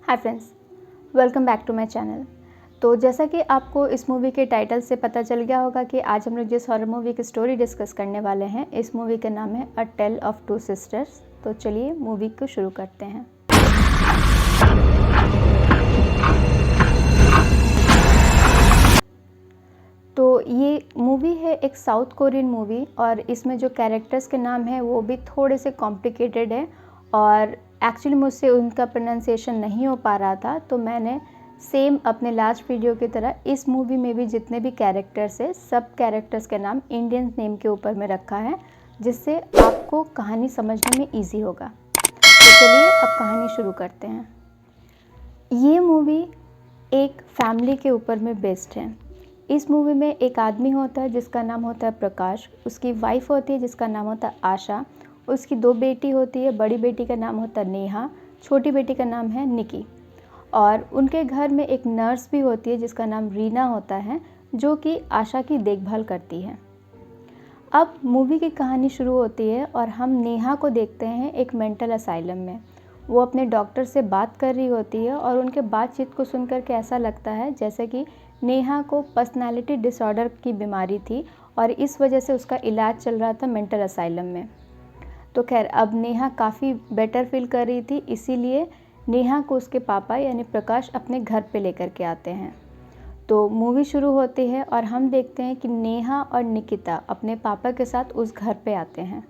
Hi friends, welcome back to my channel. तो जैसा कि आपको इस मूवी के टाइटल से पता चल गया होगा कि आज हम लोग जिस हॉरर मूवी की स्टोरी डिस्कस करने वाले हैं, इस मूवी का नाम है अ टेल ऑफ टू सिस्टर्स। तो चलिए मूवी को शुरू करते हैं। तो ये मूवी है एक साउथ कोरियन मूवी और इसमें जो कैरेक्टर्स के नाम है वो भी थोड़े से कॉम्प्लिकेटेड है और एक्चुअली मुझसे उनका प्रोनाउंसिएशन नहीं हो पा रहा था, तो मैंने सेम अपने लास्ट वीडियो की तरह इस मूवी में भी जितने भी कैरेक्टर्स है सब कैरेक्टर्स के नाम इंडियन नेम के ऊपर में रखा है, जिससे आपको कहानी समझने में ईजी होगा। तो चलिए अब कहानी शुरू करते हैं। ये मूवी एक फैमिली के ऊपर में बेस्ड है। इस मूवी में एक आदमी होता है जिसका नाम होता है प्रकाश, उसकी वाइफ होती है जिसका नाम होता है आशा, उसकी दो बेटी होती है, बड़ी बेटी का नाम होता है नेहा, छोटी बेटी का नाम है निकी, और उनके घर में एक नर्स भी होती है जिसका नाम रीना होता है, जो कि आशा की देखभाल करती है। अब मूवी की कहानी शुरू होती है और हम नेहा को देखते हैं एक मेंटल असाइलम में। वो अपने डॉक्टर से बात कर रही होती है और उनके बातचीत को सुनकर के ऐसा लगता है जैसे कि नेहा को पर्सनालिटी डिसऑर्डर की बीमारी थी और इस वजह से उसका इलाज चल रहा था मेंटल असाइलम में। तो खैर अब नेहा काफ़ी बेटर फील कर रही थी, इसीलिए नेहा को उसके पापा यानी प्रकाश अपने घर पे लेकर के आते हैं। तो मूवी शुरू होती है और हम देखते हैं कि नेहा और निकिता अपने पापा के साथ उस घर पे आते हैं।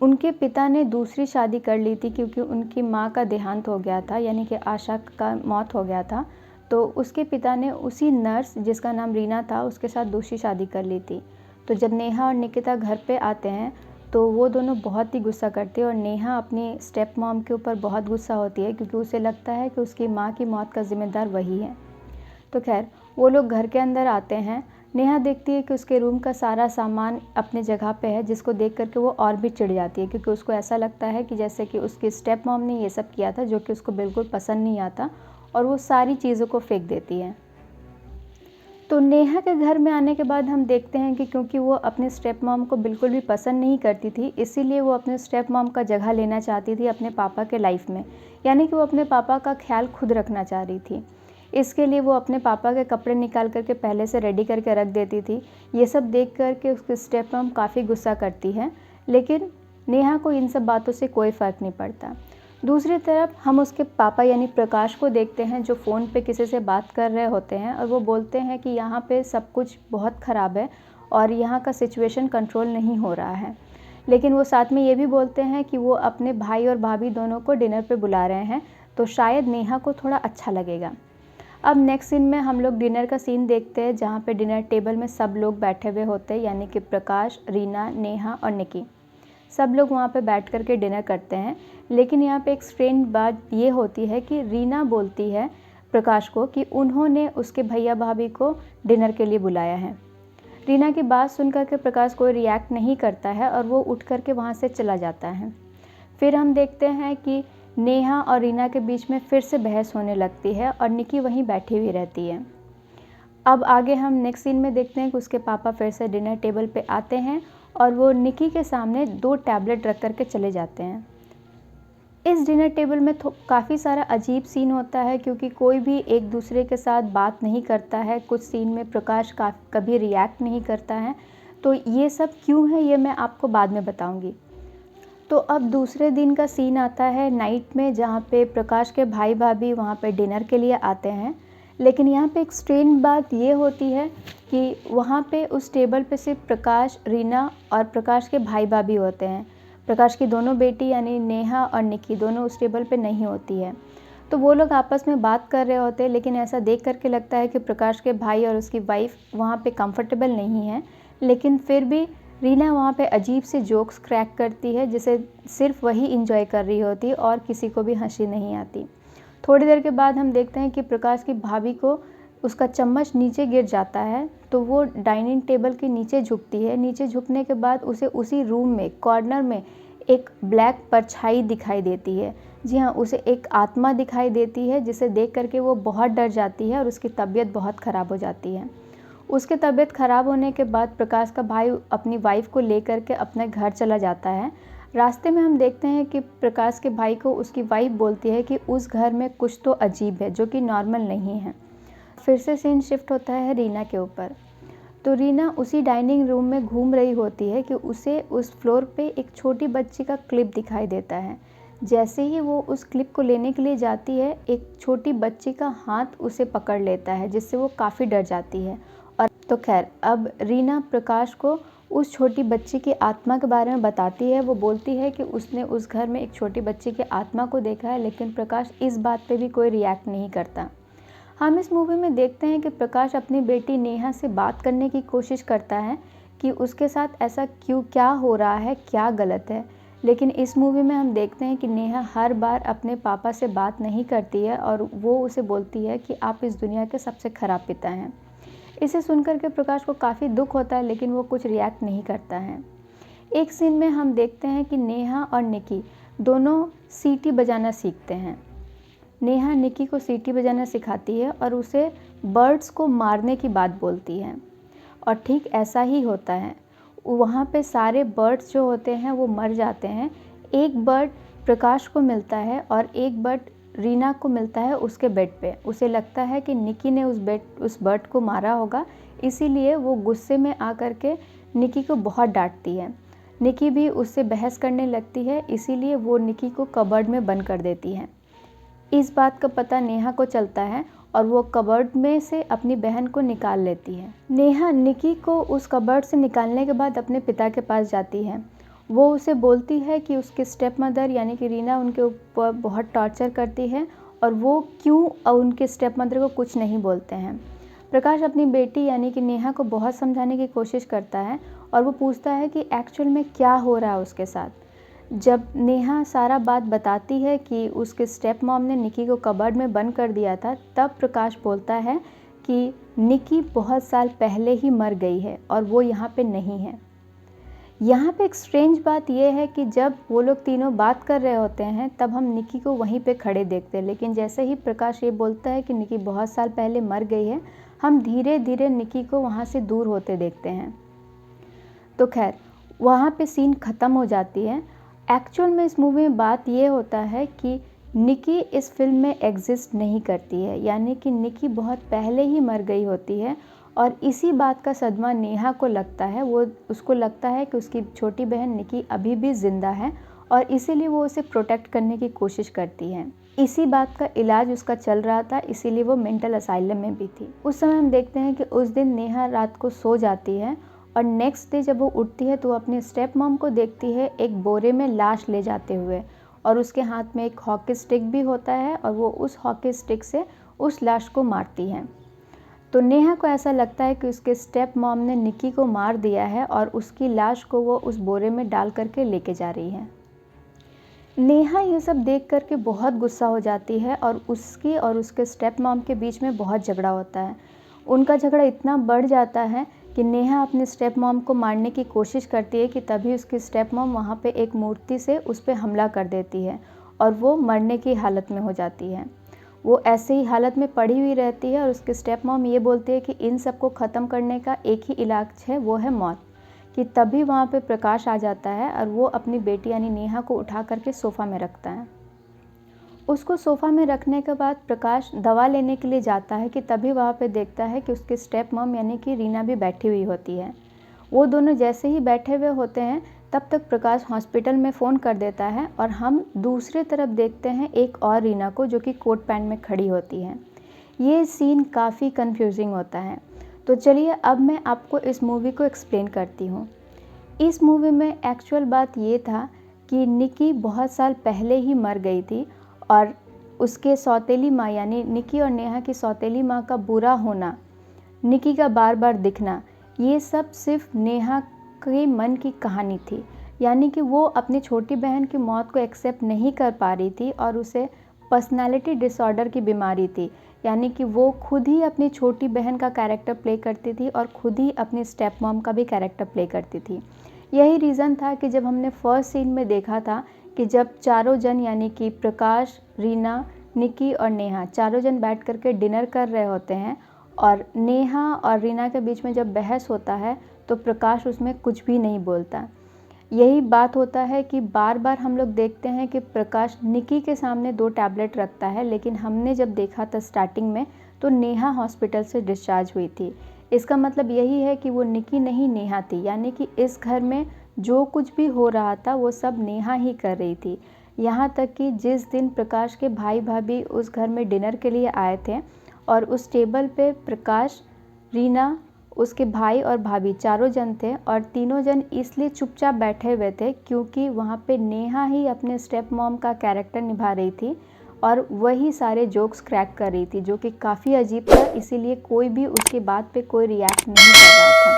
उनके पिता ने दूसरी शादी कर ली थी क्योंकि उनकी माँ का देहांत हो गया था, यानी कि आशा का मौत हो गया था। तो उसके पिता ने उसी नर्स जिसका नाम रीना था उसके साथ दूसरी शादी कर ली थी। तो जब नेहा और निकिता घर पे आते हैं तो वो दोनों बहुत ही गुस्सा करती है और नेहा अपनी स्टेप मॉम के ऊपर बहुत गुस्सा होती है क्योंकि उसे लगता है कि उसकी माँ की मौत का ज़िम्मेदार वही है। तो खैर वो लोग घर के अंदर आते हैं। नेहा देखती है कि उसके रूम का सारा सामान अपने जगह पे है, जिसको देख करके वो और भी चिढ़ जाती है क्योंकि उसको ऐसा लगता है कि जैसे कि उसकी स्टेप मॉम ने ये सब किया था, जो कि उसको बिल्कुल पसंद नहीं आता, और वो सारी चीज़ों को फेंक देती है। तो नेहा के घर में आने के बाद हम देखते हैं कि क्योंकि वो अपने स्टेप मॉम को बिल्कुल भी पसंद नहीं करती थी, इसीलिए वो अपने स्टेप मॉम का जगह लेना चाहती थी अपने पापा के लाइफ में, यानी कि वो अपने पापा का ख्याल खुद रखना चाह रही थी। इसके लिए वो अपने पापा के कपड़े निकाल करके पहले से रेडी करके रख देती थी। ये सब देख करके उसकी स्टेप मॉम काफ़ी गुस्सा करती है, लेकिन नेहा को इन सब बातों से कोई फ़र्क नहीं पड़ता। दूसरी तरफ हम उसके पापा यानी प्रकाश को देखते हैं जो फ़ोन पे किसी से बात कर रहे होते हैं और वो बोलते हैं कि यहाँ पे सब कुछ बहुत ख़राब है और यहाँ का सिचुएशन कंट्रोल नहीं हो रहा है। लेकिन वो साथ में ये भी बोलते हैं कि वो अपने भाई और भाभी दोनों को डिनर पे बुला रहे हैं, तो शायद नेहा को थोड़ा अच्छा लगेगा। अब नेक्स्ट सीन में हम लोग डिनर का सीन देखते हैं जहाँ पे डिनर टेबल में सब लोग बैठे हुए होते हैं, यानी कि प्रकाश, रीना, नेहा और निकी। सब लोग वहाँ पे बैठ कर के डिनर करते हैं। लेकिन यहाँ पे एक स्ट्रेंज बात ये होती है कि रीना बोलती है प्रकाश को कि उन्होंने उसके भैया भाभी को डिनर के लिए बुलाया है। रीना की बात सुनकर के प्रकाश कोई रिएक्ट नहीं करता है और वो उठ कर के वहाँ से चला जाता है। फिर हम देखते हैं कि नेहा और रीना के बीच में फिर से बहस होने लगती है और निकी वहीं बैठी हुई रहती है। अब आगे हम नेक्स्ट सीन में देखते हैं कि उसके पापा फिर से डिनर टेबल पे आते हैं और वो निकी के सामने 2 टैबलेट रख कर के चले जाते हैं। इस डिनर टेबल में काफ़ी सारा अजीब सीन होता है क्योंकि कोई भी एक दूसरे के साथ बात नहीं करता है। कुछ सीन में प्रकाश कभी रिएक्ट नहीं करता है। तो ये सब क्यों है ये मैं आपको बाद में बताऊंगी। तो अब दूसरे दिन का सीन आता है नाइट में, जहाँ पे प्रकाश के भाई भाभी वहाँ पे डिनर के लिए आते हैं। लेकिन यहाँ पे एक स्ट्रेंज बात ये होती है कि वहाँ पे उस टेबल पे सिर्फ प्रकाश, रीना और प्रकाश के भाई भाभी होते हैं। प्रकाश की दोनों बेटी यानी नेहा और निकी दोनों उस टेबल पे नहीं होती है। तो वो लोग आपस में बात कर रहे होते हैं, लेकिन ऐसा देख करके लगता है कि प्रकाश के भाई और उसकी वाइफ वहाँ पे कंफर्टेबल नहीं है। लेकिन फिर भी रीना वहाँ पे अजीब से जोक्स क्रैक करती है जिसे सिर्फ वही इंजॉय कर रही होती है और किसी को भी हंसी नहीं आती। थोड़ी देर के बाद हम देखते हैं कि प्रकाश की भाभी को उसका चम्मच नीचे गिर जाता है, तो वो डाइनिंग टेबल के नीचे झुकती है। नीचे झुकने के बाद उसे उसी रूम में कॉर्नर में एक ब्लैक परछाई दिखाई देती है। जी हाँ, उसे एक आत्मा दिखाई देती है जिसे देख करके वो बहुत डर जाती है और उसकी तबीयत बहुत ख़राब हो जाती है। उसके तबीयत ख़राब होने के बाद प्रकाश का भाई अपनी वाइफ को लेकर के अपने घर चला जाता है। रास्ते में हम देखते हैं कि प्रकाश के भाई को उसकी वाइफ बोलती है कि उस घर में कुछ तो अजीब है जो कि नॉर्मल नहीं है। फिर से सीन शिफ्ट होता है रीना के ऊपर। तो रीना उसी डाइनिंग रूम में घूम रही होती है कि उसे उस फ्लोर पे एक छोटी बच्ची का क्लिप दिखाई देता है। जैसे ही वो उस क्लिप को लेने के लिए जाती है, एक छोटी बच्ची का हाथ उसे पकड़ लेता है, जिससे वो काफ़ी डर जाती है। और तो खैर, अब रीना प्रकाश को उस छोटी बच्ची की आत्मा के बारे में बताती है। वो बोलती है कि उसने उस घर में एक छोटी बच्ची की आत्मा को देखा है, लेकिन प्रकाश इस बात पे भी कोई रिएक्ट नहीं करता। हम इस मूवी में देखते हैं कि प्रकाश अपनी बेटी नेहा से बात करने की कोशिश करता है कि उसके साथ ऐसा क्या हो रहा है, क्या गलत है। लेकिन इस मूवी में हम देखते हैं कि नेहा हर बार अपने पापा से बात नहीं करती है और वो उसे बोलती है कि आप इस दुनिया के सबसे ख़राब पिता हैं। इसे सुनकर के प्रकाश को काफ़ी दुख होता है, लेकिन वो कुछ रिएक्ट नहीं करता है। एक सीन में हम देखते हैं कि नेहा और निकी दोनों सीटी बजाना सीखते हैं। नेहा निकी को सीटी बजाना सिखाती है और उसे बर्ड्स को मारने की बात बोलती है, और ठीक ऐसा ही होता है। वहाँ पे सारे बर्ड्स जो होते हैं वो मर जाते हैं। एक बर्ड प्रकाश को मिलता है और एक बर्ड रीना को मिलता है उसके बेड पे। उसे लगता है कि निकी ने उस बर्ड को मारा होगा, इसीलिए वो गुस्से में आकर के निकी को बहुत डांटती है। निकी भी उससे बहस करने लगती है, इसीलिए वो निकी को कबर्ड में बंद कर देती है। इस बात का पता नेहा को चलता है और वो कबर्ड में से अपनी बहन को निकाल लेती है। नेहा निकी को उस कबर्ड से निकालने के बाद अपने पिता के पास जाती है। वो उसे बोलती है कि उसके स्टेप मदर यानी कि रीना उनके ऊपर बहुत टॉर्चर करती है और वो क्यों उनके स्टेप मदर को कुछ नहीं बोलते हैं। प्रकाश अपनी बेटी यानी कि नेहा को बहुत समझाने की कोशिश करता है और वो पूछता है कि एक्चुअल में क्या हो रहा है उसके साथ। जब नेहा सारा बात बताती है कि उसके स्टेप मॉम ने निकी को कबर्ड में बंद कर दिया था, तब प्रकाश बोलता है कि निकी बहुत साल पहले ही मर गई है और वो यहाँ पे नहीं है। यहाँ पे एक स्ट्रेंज बात यह है कि जब वो लोग तीनों बात कर रहे होते हैं तब हम निकी को वहीं पे खड़े देखते हैं, लेकिन जैसे ही प्रकाश ये बोलता है कि निकी बहुत साल पहले मर गई है, हम धीरे धीरे निकी को वहाँ से दूर होते देखते हैं। तो खैर, वहाँ पे सीन ख़त्म हो जाती है। एक्चुअल में इस मूवी में बात ये होता है कि निकी इस फिल्म में एग्जिस्ट नहीं करती है, यानी कि निकी बहुत पहले ही मर गई होती है और इसी बात का सदमा नेहा को लगता है। उसको लगता है कि उसकी छोटी बहन निकी अभी भी ज़िंदा है और इसीलिए वो उसे प्रोटेक्ट करने की कोशिश करती है। इसी बात का इलाज उसका चल रहा था, इसीलिए वो मेंटल असाइलम में भी थी। उस समय हम देखते हैं कि उस दिन नेहा रात को सो जाती है और नेक्स्ट डे जब वो उठती है तो वो अपने स्टेप मॉम को देखती है एक बोरे में लाश ले जाते हुए, और उसके हाथ में एक हॉकी स्टिक भी होता है और वो उस हॉकी स्टिक से उस लाश को मारती है। तो नेहा को ऐसा लगता है कि उसके स्टेप मॉम ने निकी को मार दिया है और उसकी लाश को वो उस बोरे में डाल करके लेके जा रही है। नेहा ये सब देख करके बहुत गुस्सा हो जाती है और उसकी और उसके स्टेप मॉम के बीच में बहुत झगड़ा होता है। उनका झगड़ा इतना बढ़ जाता है कि नेहा अपने स्टेप मॉम को मारने की कोशिश करती है कि तभी उसकी स्टेप मॉम वहाँ पे एक मूर्ति से उस पर हमला कर देती है और वो मरने की हालत में हो जाती है। वो ऐसे ही हालत में पड़ी हुई रहती है और उसके स्टेप मॉम ये बोलती है कि इन सबको ख़त्म करने का एक ही इलाज है, वो है मौत। कि तभी वहाँ पे प्रकाश आ जाता है और वो अपनी बेटी यानी नेहा को उठा करके सोफ़ा में रखता है। उसको सोफ़ा में रखने के बाद प्रकाश दवा लेने के लिए जाता है कि तभी वहाँ पे देखता है कि उसके स्टेप मॉम यानी कि रीना भी बैठी हुई होती है। वो दोनों जैसे ही बैठे हुए होते हैं तब तक प्रकाश हॉस्पिटल में फ़ोन कर देता है और हम दूसरी तरफ देखते हैं एक और रीना को जो कि कोट पैंट में खड़ी होती है। ये सीन काफ़ी कन्फ्यूजिंग होता है। तो चलिए अब मैं आपको इस मूवी को एक्सप्लेन करती हूँ। इस मूवी में एक्चुअल बात ये था कि निकी बहुत साल पहले ही मर गई थी और उसके सौतेली माँ यानी निकी और नेहा की सौतेली माँ का बुरा होना, निकी का बार बार दिखना, ये सब सिर्फ नेहा के मन की कहानी थी। यानी कि वो अपनी छोटी बहन की मौत को एक्सेप्ट नहीं कर पा रही थी और उसे पर्सनालिटी डिसऑर्डर की बीमारी थी। यानी कि वो खुद ही अपनी छोटी बहन का कैरेक्टर प्ले करती थी और खुद ही अपनी स्टेप मॉम का भी कैरेक्टर प्ले करती थी। यही रीज़न था कि जब हमने फर्स्ट सीन में देखा था कि जब चारों जन यानी कि प्रकाश, रीना, निकी और नेहा चारों जन बैठ करके डिनर कर रहे होते हैं और नेहा और रीना के बीच में जब बहस होता है तो प्रकाश उसमें कुछ भी नहीं बोलता। यही बात होता है कि बार बार हम लोग देखते हैं कि प्रकाश निकी के सामने 2 टैबलेट रखता है, लेकिन हमने जब देखा था स्टार्टिंग में तो नेहा हॉस्पिटल से डिस्चार्ज हुई थी। इसका मतलब यही है कि वो निकी नहीं नेहा थी, यानी कि इस घर में जो कुछ भी हो रहा था वो सब नेहा ही कर रही थी। यहाँ तक कि जिस दिन प्रकाश के भाई भाभी उस घर में डिनर के लिए आए थे और उस टेबल पे प्रकाश, रीना, उसके भाई और भाभी चारों जन थे और तीनों जन इसलिए चुपचाप बैठे हुए थे क्योंकि वहाँ पे नेहा ही अपने स्टेप मॉम का कैरेक्टर निभा रही थी और वही सारे जोक्स क्रैक कर रही थी, जो कि काफ़ी अजीब था। इसीलिए कोई भी उसकी बात पे कोई रिएक्ट नहीं कर रहा था।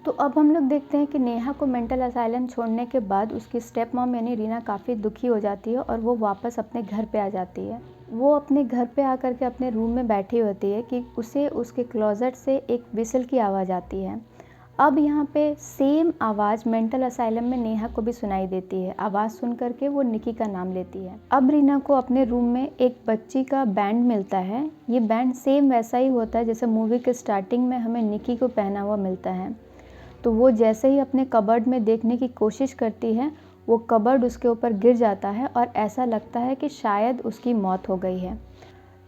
तो अब हम लोग देखते हैं कि नेहा को मेंटल असाइलम छोड़ने के बाद उसकी स्टेप मॉम यानी रीना काफ़ी दुखी हो जाती है और वो वापस अपने घर पे आ जाती है। वो अपने घर पे आकर के अपने रूम में बैठी होती है कि उसे उसके क्लोजेट से एक विसल की आवाज़ आती है। अब यहाँ पे सेम आवाज़ मेंटल असाइलम में नेहा को भी सुनाई देती है। आवाज़ सुन करके वो निकी का नाम लेती है। अब रीना को अपने रूम में एक बच्ची का बैंड मिलता है। ये बैंड सेम वैसा ही होता है जैसे मूवी के स्टार्टिंग में हमें निकी को पहना हुआ मिलता है। तो वो जैसे ही अपने कबर्ड में देखने की कोशिश करती है, वो कबर्ड उसके ऊपर गिर जाता है और ऐसा लगता है कि शायद उसकी मौत हो गई है।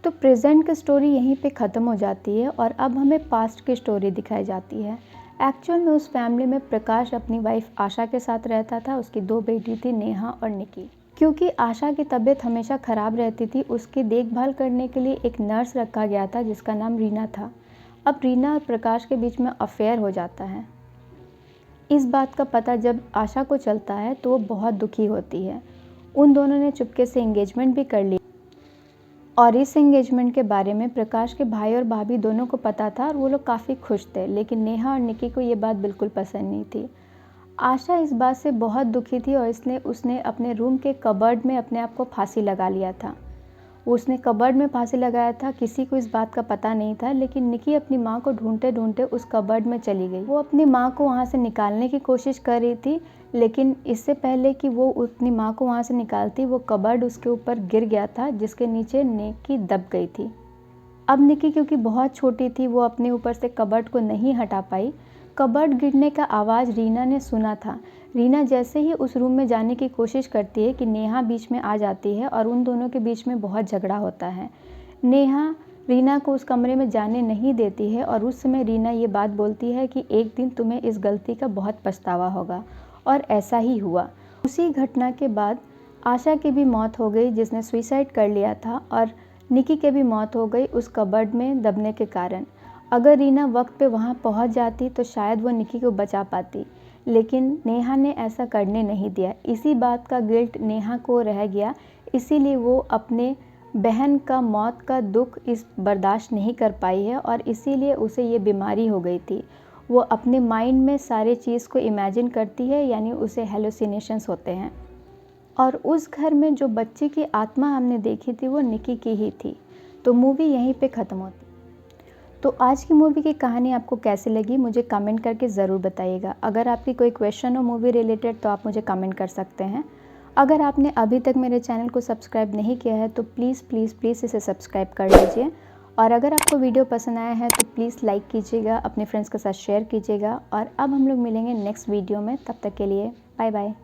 तो प्रेजेंट की स्टोरी यहीं पे ख़त्म हो जाती है और अब हमें पास्ट की स्टोरी दिखाई जाती है। एक्चुअल में उस फैमिली में प्रकाश अपनी वाइफ आशा के साथ रहता था। उसकी 2 बेटी थी, नेहा और निकी। क्योंकि आशा की तबीयत हमेशा ख़राब रहती थी, उसकी देखभाल करने के लिए एक नर्स रखा गया था जिसका नाम रीना था। अब रीना और प्रकाश के बीच में अफेयर हो जाता है। इस बात का पता जब आशा को चलता है तो वो बहुत दुखी होती है। उन दोनों ने चुपके से एंगेजमेंट भी कर ली और इस एंगेजमेंट के बारे में प्रकाश के भाई और भाभी दोनों को पता था और वो लोग काफ़ी खुश थे, लेकिन नेहा और निकी को ये बात बिल्कुल पसंद नहीं थी। आशा इस बात से बहुत दुखी थी और इसलिए उसने अपने रूम के कबर्ड में अपने आप को फांसी लगा लिया था। उसने कबर्ड में फांसी लगाया था, किसी को इस बात का पता नहीं था, लेकिन निकी अपनी माँ को ढूंढते ढूंढते उस कबर्ड में चली गई। वो अपनी माँ को वहाँ से निकालने की कोशिश कर रही थी, लेकिन इससे पहले कि वो अपनी माँ को वहाँ से निकालती, वो कबर्ड उसके ऊपर गिर गया था जिसके नीचे निकी दब गई थी। अब निकी क्योंकि बहुत छोटी थी, वो अपने ऊपर से कबर्ड को नहीं हटा पाई। कबर्ड गिरने का आवाज़ रीना ने सुना था। रीना जैसे ही उस रूम में जाने की कोशिश करती है कि नेहा बीच में आ जाती है और उन दोनों के बीच में बहुत झगड़ा होता है। नेहा रीना को उस कमरे में जाने नहीं देती है और उस समय रीना ये बात बोलती है कि एक दिन तुम्हें इस गलती का बहुत पछतावा होगा, और ऐसा ही हुआ। उसी घटना के बाद आशा की भी मौत हो गई जिसने सुसाइड कर लिया था, और निकी की भी मौत हो गई उस कबर्ड में दबने के कारण। अगर रीना वक्त पे वहाँ पहुँच जाती तो शायद वो निकी को बचा पाती, लेकिन नेहा ने ऐसा करने नहीं दिया। इसी बात का गिल्ट नेहा को रह गया, इसीलिए वो अपने बहन का मौत का दुख इस बर्दाश्त नहीं कर पाई है और इसीलिए उसे ये बीमारी हो गई थी। वो अपने माइंड में सारे चीज़ को इमेजिन करती है, यानी उसे हेलुसिनेशंस होते हैं। और उस घर में जो बच्चे की आत्मा हमने देखी थी वो निकी की ही थी। तो मूवी यहीं पे ख़त्म होती। तो आज की मूवी की कहानी आपको कैसी लगी मुझे कमेंट करके ज़रूर बताइएगा। अगर आपकी कोई क्वेश्चन हो मूवी रिलेटेड तो आप मुझे कमेंट कर सकते हैं। अगर आपने अभी तक मेरे चैनल को सब्सक्राइब नहीं किया है तो प्लीज़ प्लीज़ प्लीज़ इसे सब्सक्राइब कर लीजिए। और अगर आपको वीडियो पसंद आया है तो प्लीज़ लाइक कीजिएगा, अपने फ्रेंड्स के साथ शेयर कीजिएगा। और अब हम लोग मिलेंगे नेक्स्ट वीडियो में, तब तक के लिए बाय बाय।